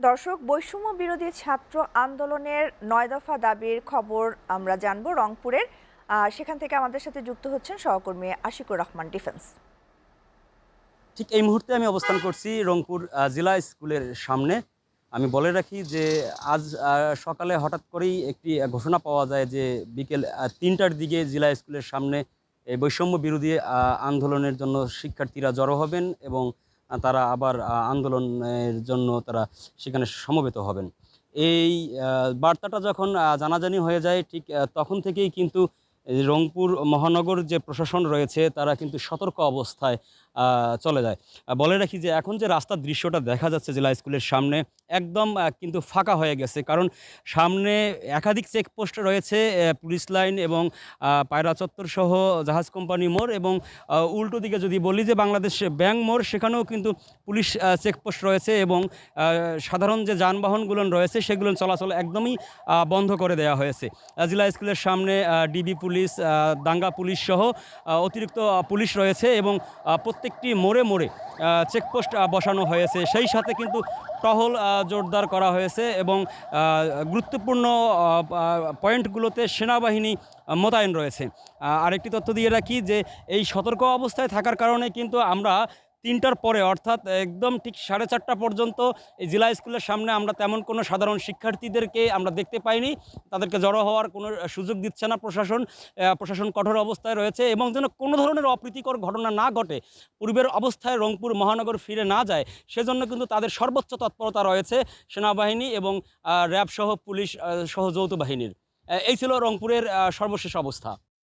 দর্শক, বৈষম্য বিরোধী ছাত্র আন্দোলনের ৯ দফা দাবির খবর আমরা জানবো রংপুরের। সেখান থেকে আমাদের সাথে যুক্ত হচ্ছেন সহকর্মী আশিকুর রহমান ডিফেন্স। ঠিক এই মুহূর্তে আমি অবস্থান করছি রংপুর জেলা স্কুলের সামনে। আমি বলে রাখি যে আজ সকালে হঠাৎ করেই একটি ঘোষণা পাওয়া যায় যে বিকেল ৩টার দিকে জেলা স্কুলের সামনে এই বৈষম্য বিরোধী আন্দোলনের জন্য শিক্ষার্থীরা জড়ো হবেন এবং তারা আবার আন্দোলনের জন্য তারা সেখানে সমবেত হবেন। এই বার্তাটা যখন জানাজানি হয়ে যায় ঠিক তখন থেকেই কিন্তু এই রংপুর মহানগর যে প্রশাসন রয়েছে তারা কিন্তু সতর্ক অবস্থায় চলে যায়। বলে রাখি যে এখন যে রাস্তার দৃশ্যটা দেখা যাচ্ছে জেলা স্কুলের সামনে একদম কিন্তু ফাঁকা হয়ে গেছে। কারণ সামনে একাধিক চেকপোস্ট রয়েছে, পুলিশ লাইন এবং পায়রা চত্বর সহ জাহাজ কোম্পানি মোড় এবং উল্টো দিকে যদি বলি যে বাংলাদেশ ব্যাংক মোড়, সেখানেও কিন্তু পুলিশ চেকপোস্ট রয়েছে এবং সাধারণ যে যানবাহনগুলো রয়েছে সেগুলো চলাচল একদমই বন্ধ করে দেওয়া হয়েছে। জেলা স্কুলের সামনে ডিবি পুলিশ, দাঙ্গা পুলিশ সহ অতিরিক্ত পুলিশ রয়েছে এবং প্রত্যেকটি মোড়ে মোড়ে চেকপোস্ট বসানো হয়েছে। সেই সাথে কিন্তু টহল জোরদার করা হয়েছে এবং গুরুত্বপূর্ণ পয়েন্টগুলোতে সেনাবাহিনী মোতায়েন রয়েছে। আরেকটি তথ্য দিয়ে রাখি যে এই সতর্ক অবস্থায় থাকার কারণে কিন্তু আমরা ৩টার পরে অর্থাৎ একদম ঠিক ৪:৩০ পর্যন্ত এই জেলা স্কুলের সামনে আমরা তেমন কোনো সাধারণ শিক্ষার্থীদেরকে আমরা দেখতে পাইনি। তাদেরকে জড়ো হওয়ার কোনো সুযোগ দিচ্ছে না প্রশাসন। প্রশাসন কঠোর অবস্থায় রয়েছে এবং যেন কোনো ধরনের অপ্রীতিকর ঘটনা না ঘটে, পূর্বের অবস্থায় রংপুর মহানগর ফিরে না যায়, সেজন্য কিন্তু তাদের সর্বোচ্চ তৎপরতা রয়েছে সেনাবাহিনী এবং র্যাব সহ পুলিশ সহ যৌথ বাহিনীর। এই ছিল রংপুরের সর্বশেষ অবস্থা।